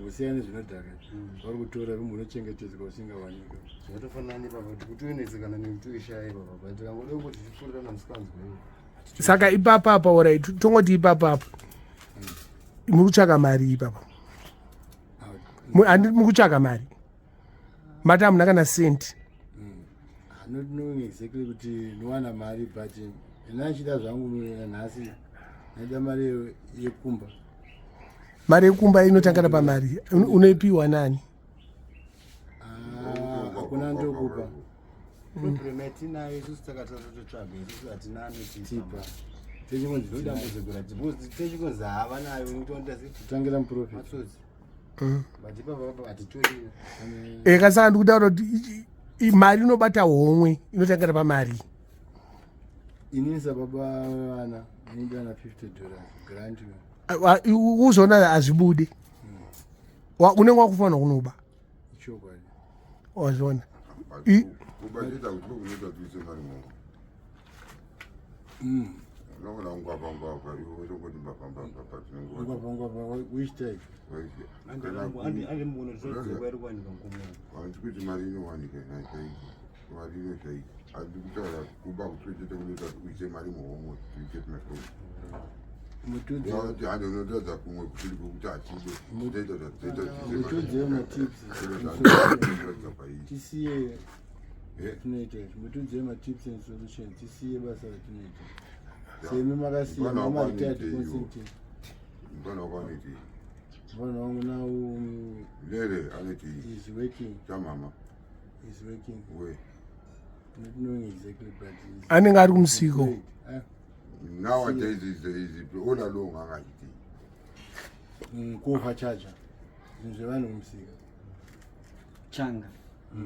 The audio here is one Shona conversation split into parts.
Usiyane zvinodhaka. Vari kutora munochengetedzwa usingawanikwa. Zvinotofanana nepapa kuti kutoenedzekana nekutoishaye papa. Tikangoda kuti tichifurira namusikanzwa. Saka ipapa alright tongoti ipapa. Mukutsvaka mari ipapa. Mukutsvaka mari. Mata hamuna kana senti. I'm not knowing exactly kuti nowana mari but ndinachida zvangu nhasi. Ndaida mari yekumba. Mari yekumba inotangana pamari. Unoipiwa nani? Hakuna ndokupa. Problem yatina isusu takatata totsvaga isusu hatina anotipa. Techingonzi ndodambudziko kuti techingonzi havanayo unotonda kutangira muprofit. But ipapa hatitori. Kasaka ndikutaura kuti mari inobata homwe inotangira pamari. Inini sababa vana ndinodana $50 grant. Uzoona hazvibude. Unenge wakufanira kunoba. Chokwadi. Wazviona. Kubadita kuti kunoita tuise mari mongo. Nongona ungwapa yotongoti mbapamba which type? Handikuti mari inowanika mari inoshaika. Handikutaura kuba kutochete kunoita kuise mari muhomwe tuite mafoni. Handi unotadza kumwe kusiri kokuti hachide mutudze matips tisiye tunoita mutudze matips and solutions tisiye basa ratinoita semi makasiya mamaritaati consenting mfana wakanoiti mfana wangu now lere anoiti is working chamama is working we not knowing exactly but anenge ari kumusiko. Nowadays is all along angachiti. Kuva charger. Zvinhu kumusika. Changa.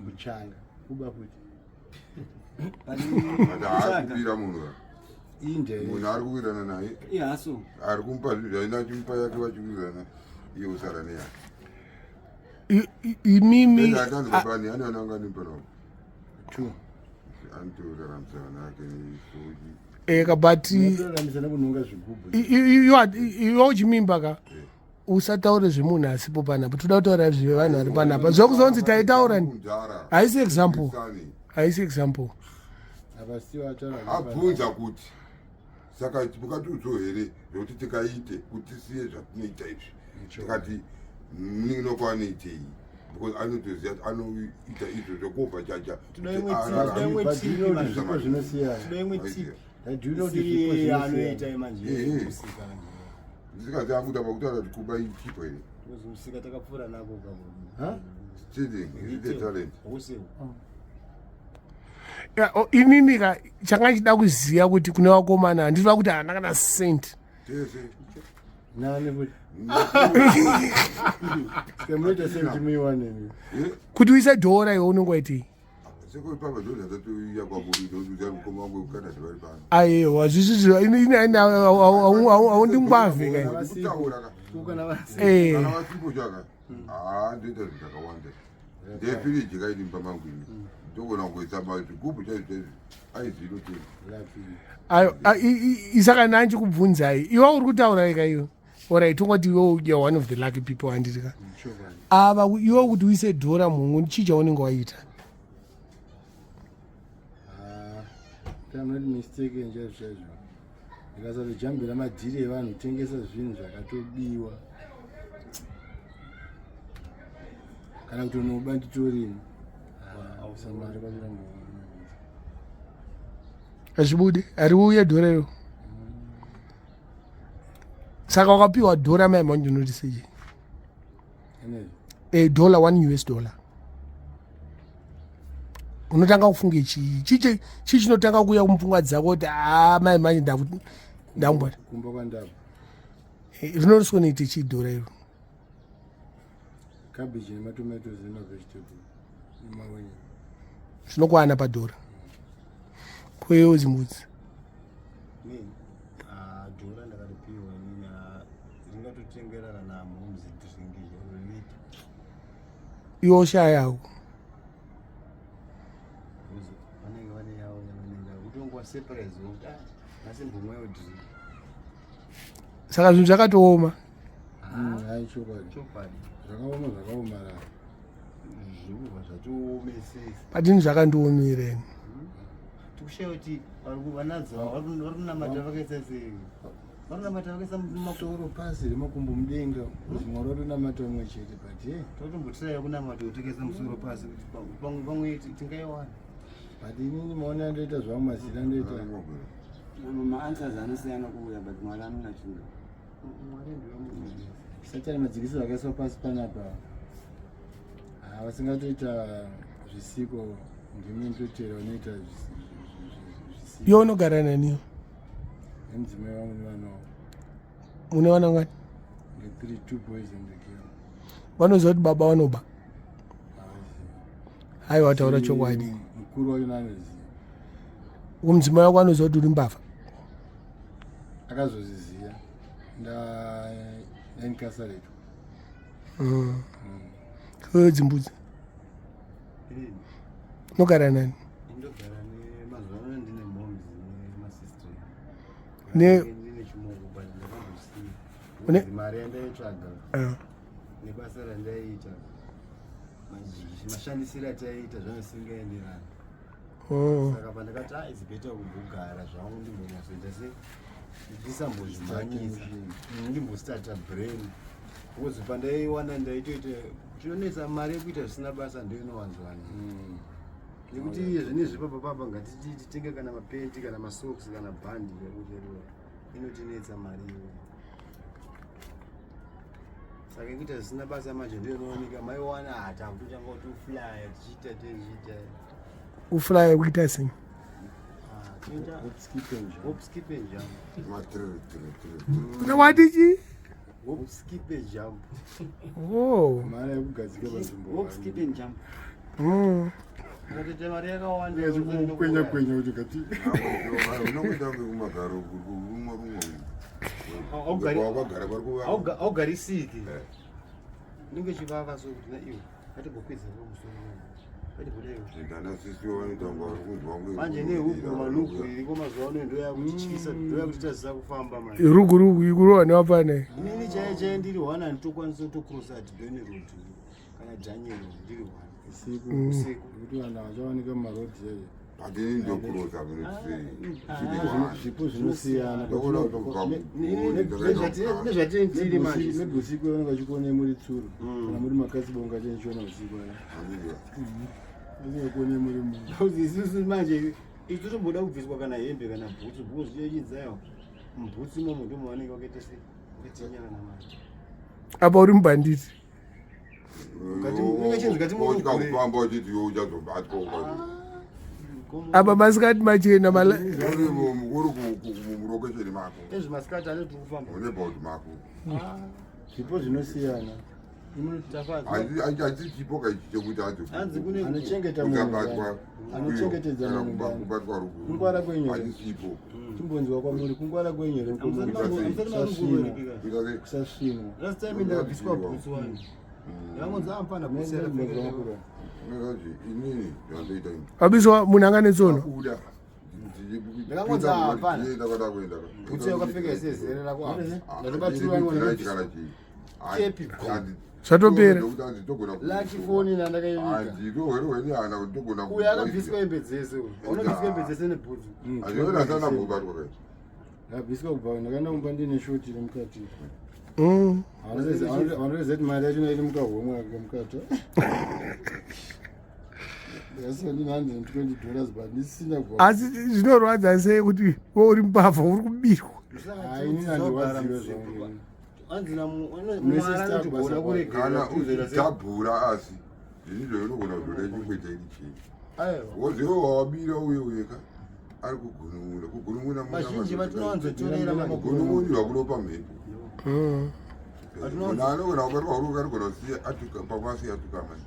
Kuchanga. Kuba kuti. Akupira munhu. Inde. Munhu ari kuwirana naye. Ihaso. Ari kumpa zvaina chimpa yake vachiwirana. Iye usara neya. Imimi. Ndandobani anoona unganimpa nawo. 2. Antoraramsana yake ni soji. But iwo Chimimba ka usataure zvemunhu asipo panapa toda kutaura zvevanhu vari panapa zvokuzonzi taitaura haisi example abvunza kuti saka mukatiudzo here zvokuti tikaite kuti tisiye zvatinoita izvi tikati ninokwanoitei because anotoziva kuti anoita izvo zvokubva chacha ndisikazi akuda pakutaura kuti kuba ichipo here musika takapfuura nako stealing is the talent. Inini ka changa chida kuziya kuti kune vakomana ndinoda kuti hana kana senti. Kuti uise dhora iwe unenge waitei? Aiwa zvisi haundingwavhe isaka nanchi kubvunzai iwe uri kutaura ika iyo orit ungoti iwe one of the lucky people handirika ava iwe kuti uise dhora munhu chii chaunenge waita? I'm not mistaken just ndikasazojambira madhiri evanhu kutengesa zvinhu zvakatobiwa kana kuti unoba nditorimo ausamari kwazvirambo azvibude ari uye dhora iro saka wakapiwa dhora maimanje unotiseje $1 $1 unotanga kufunga chii chinotanga kuuya kumupfungwa dzako kuti mai manje ndangwara kumba kwandapa rinoriswa noite chii dhora iro? cabbage nematomatoes nemavegetable nemawenye zvinokwana padhora. Kweyo Dzimbudzi dhora ndakaripiwa ringatotengerana namhomzi ndizvingi iwo shayawo saka zvinhu zvakatooma. chokwadi zvakaomara zviruva zvatoomesesa patini zvakandiomereni tikushaye kuti vanadzo vari kunamata vakaisa sei vari kunamata vakaisa musoro pasi remakumbo mudenga zvimwe rotonamata umwe chete but totombotiraya kunamata kutikaisa musoro pasi kuti pamwe tingaiwana but inini maona andoita zvavo mazita andoita maanswers anosiyana kuuya but mwari anonachinga satani madzikiso akaiswa pasi panapa vasingatoita zvisiko ndimi ndotera unoita zvisiko iwe unogara naniyo nemudzimai vangu nevanawo mune vana ngani ndekuri 2 boys and a girl vanoziva kuti baba vanoba haiwa wataura chokwadi mukuru wacho naanoziva mudzimai wako anoziva kuti uri mbavha akazozviziva ndainkasaretu dzimbudzi unogara nani ndogara nemazuva ano ndine moms nemasistra ndine chimoko but ndakambosiya mari yandaitsvaga nebasa randaiita mashandisiro ataiita zvanosingaenderana saka pandakati it's better kugara zvangu ndimbonyatsoita se ndisambozvimanyisa ndimbostata brain because pandaiwana ndaitoita chinonetsa mari yekuita zvisina basa ndoinowanzwani nekuti zvinezvi papapapa ngatitenge kana mapenti kana masocks kana bhandi rekuteroa inotinetsa mari iyo saka ikuita zvisina basa manje ndoinooneka maiwana takutochanga kuti uflya tichiita techiita uflya kuita sei hopskipe jump una watichi hopskipe jump mara yekugadzika panzvimbo hopskipping jump ngatoita mari yakawanda kwenya kwenya kuti gati unokuita kumagaro rumwe wakagara augari siki ninge chivava sokuti naiwe atigokwidza musoro manje nehugu malugu iriko mazuva ano ndoyakutityisa ndoyakuti tazisa kufamba manje rugurugu ikurowa nevapana inini chaiye ndiri hwana handitokwanisa kutokrosa dhoni road kana dhanielo ndiri hwana usiku kuti vanhu vachawanika mumarodhi eyo patini ndokurosa zvipo zvinosiyana nezvatinetiri manje maybe usiku vanenge vachikuonai muri tsuru kana muri makasibonga chaichiona usiku kuonai muri isusu manje isu tomboda kubviswa kana hembe kana bhutsu bhuko zvichidzayo mubhutsu imomo ndomo vanenge vakaita sekatinyana namanje apa uri mubhanditi tikakufamba uchiti iwe uchazobatwa apa masikati machena uri murokesheni mako ezvimasikati anoti kufamba unebhaudi mako zvipo zvinosiyana hachisi chipo kaichi chekuti anochengeta uchabatwa anochengetedza kubatwa ruguru kungwara kwenyere hachisipo chimbonzwa kwamuri kungwara kwenyere kusasvinwa last time ndakabviswa bhutsu wani yamonzampana inini zvandoita wabiswa munhu anganetsono kuda bhutsu yakapfeka sezere rako zvatopera lachifoni nandakaiuyo akabviswa hembe dzese unobviswa hembe dzese nebhutsu abviswa kubva ndakaenda kumba ndine shoti iri mukati vanoreza kuti mari yacho nairi mukahomwe ake mukati yasina $120 but ndisina asi zvinorwadza sei kuti we uri mbavha uri kubirwa inini handiwazive zvangu kana uchitabhura asi zvinizvo unogona kuzvora chingweta iri chii wozivo wawabira uye uyeka ari kugunun'una kugunun'una vazhinji vatinowanzotorera kugunun'unirwa kunopa mhepo munhu anogona kubatwa uruka anogona kusiya pamwe asiya atuka mai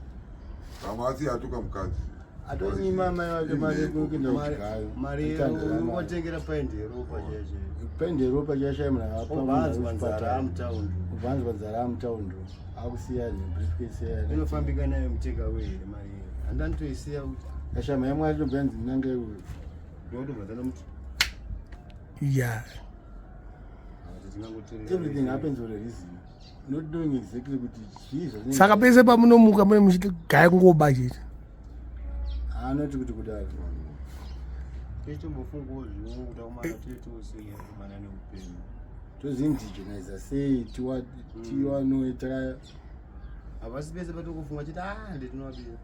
pamwe asiya atuka mukadzi atonyima mai vake mari unotengera paindi yeropa chaiche paindi yeropa chashaya munhu akapanzwa nzara amutaundi uvanzwa nzara amutaundi akusiya briefcase inofambika nayo mutega were mari handanitoisiya kuti ashama yamwari tobhanzi ndinanga iwe ndodobvadzana muti ya everything happens for a reason. Not doing exactly kuti chizvo. Saka pese pamunomuka mune muchigaya kungoba chete. Anoti kuti kudaro. Ichimbofungawo zvimwe kuti umara toitosenya kumana neupenyu. Tozindigenaiza sei tiwanoita Havasi pese patokufunga chiti ndetinobira.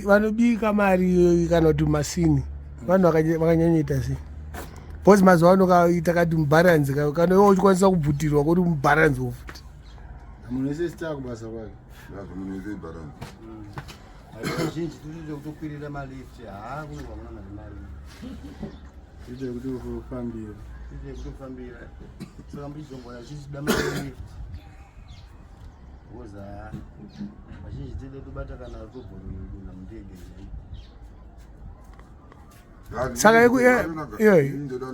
Vanobika mari kana kuti masini. Vanhu vakanyanyoita sei. Because mazuva ano kaita kati mubaranzi kana iwe uchikwanisa kubvutirwa kuti mubaranzi wofuti. Munhu wese sita kubasa kwake. Munhu wese ibaranzi. Vazhinji tiri kutokwirira malift kunenge hakuna mari. Ite kuti ufambira. Saka mbizombona chichida malift. Because vazhinji tiri tobata kana tobhorona mundege. Saka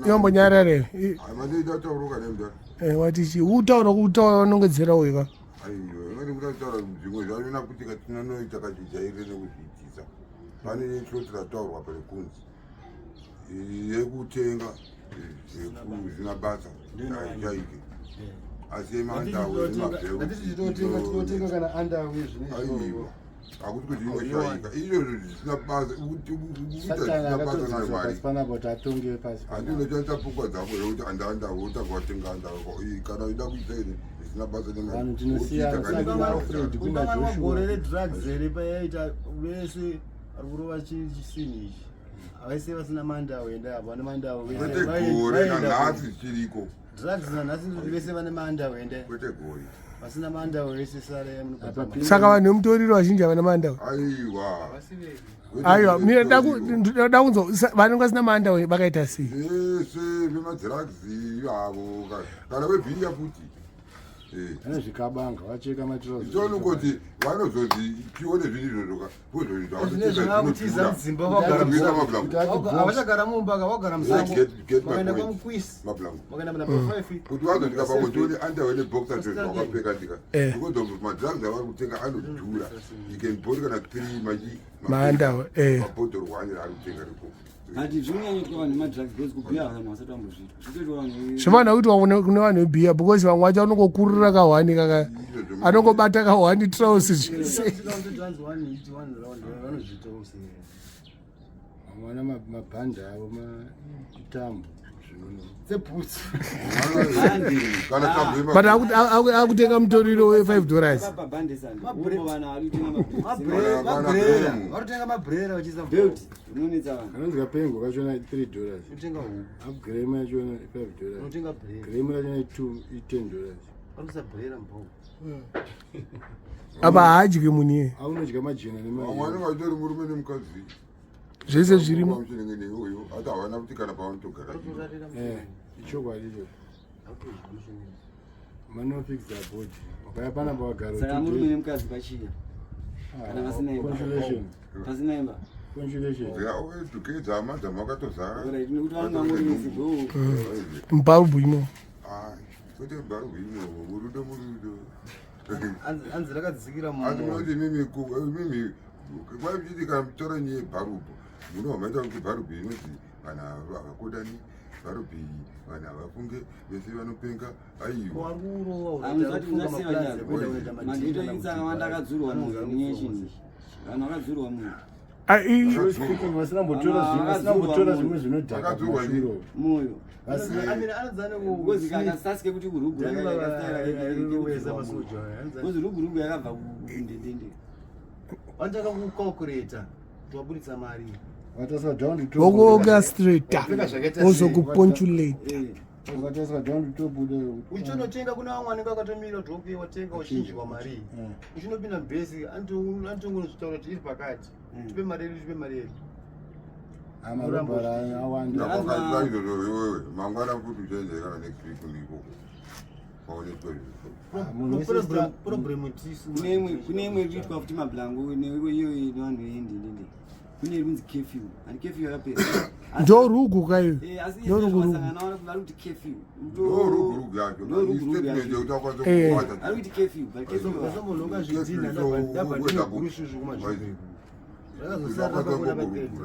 yombonyarare. Amanoita tauruka nemda. Watichi utaura unongedzera wega. Aiyo, ngati kutaura zvimwe zvavina kuti tinanoita kachijaire nekuzviitisa. Pane nechotira taurwa pale kunzi. Yekutenga zvina basa chaike. Asi emandawe tinotenga kana underwear aiwa. Akuti kuti inoshaika. Izvo zvisina basa kuti zvisina basa nayo mari. Handino chaita pfungwa dzako yekuti andawe utakawatenga andawe kana uida kuita ine zvisina basa nemari. Gore redrugs here payaita vese vari kurova chisini ichi. Vese vasina mandawe enda vane mandawe. Kwete gore nanhasi zvichiriko. Drugs nanhasi vese vane mandawe enda. Kwete gore. Vasina mandawe vese sare munopata. Saka vanhu vemutoriro vazhinji havana mandawe. Aiwa, mira ndoda kunzwa vanenge vasina mandawe vakaita sei? Vese vemadrugs avo kana vebhiya futi. Zvikabanga vacheka matirauzi. Ndonongoti vanozoti tione zvinhu zvakutiza mudzimba havachagara mumba vagara musango vakaenda kwamukwisi vakaenda muna 5 kuti vazosvika pamwe tione andawe neboxer zvakapfeka ndika because madrugs avari kutenga anodhura ikembori kana 3 maandawe mabhodhoro 1 ari kutenga ripo. Ati zvinyanyotwa vanhu madrugs because kubhiya vanhu vasati vambozviita zvitoitwa vanhu zvimana kuti kune vanhu vebhiya because vamwe vacho anongokurira kahwani kaka anongobata kahwani trausi zvese vamwana mabhanda avo matambo sebhutsu but akutenga mutoriro we$5 varitenga mabrera vachiisa anonzika pengo kachona $3 upgrame yachona $5 grame yachona $10 vakuisa brera mbao apa haadyi munhu iye aunodya majena vamwani vatori murume nemukadzi zvese zvirimo iyoyo hata havana kuti kana pavanotogara ichokwadi icho manofixer body paya panapa wagara saka murume nemukadzi pachiya kana vasina imba pasina imba edukedza amadhamu akatozara nekuti vangangorinesibo muBulb imo kwete muBulb imo murudo anzi rakadzikira asi munoti mimi kwaichiti kana mutora nyaya yeBulb muno maita kuti Bulb inoti vanhu havakodani Bulb vanhu havafunge vese vanopenga aiwa manditoitsanga vandakadzurwa munhu nenyaya chinhu vanhu vakadzurwa munhu vasinambotora zvimwe zvinodhaka moyo anozanekuzikakasasike kuti kurugu rugu yakabva kundendende vanotaka kukalkureta tiwabuditsa mari vokuorchestrata ozokupunctuate uchitondotenga kuna vamwe anenge akatomira kuti okay watenga uchinjwa mari uchinopinda mbesi antongonozvitaura kuti iri pakati tipe mari yedu tipe mari yedu awandaaizozowewe mangwana futi uchaenzekana next week unikoko problem tisu kune imwe iriitwa futi mablango iyo nevanhu veendendende kune runzi curfew and curfew yakapera ndo rugu kayo asi ndorugusangana vari kuti curfew ndorugu yacho statement yekuti akwanise kukwata ari kuti curfew but curfew vasambononga zvidhina dabadinegurusuzvu kumazvibhegu rakazosara pakona paketi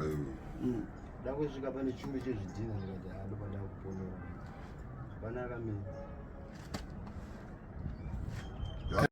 ndangosvika pane chumbe chezvidhina ndikati adobada kuponera hapana akamira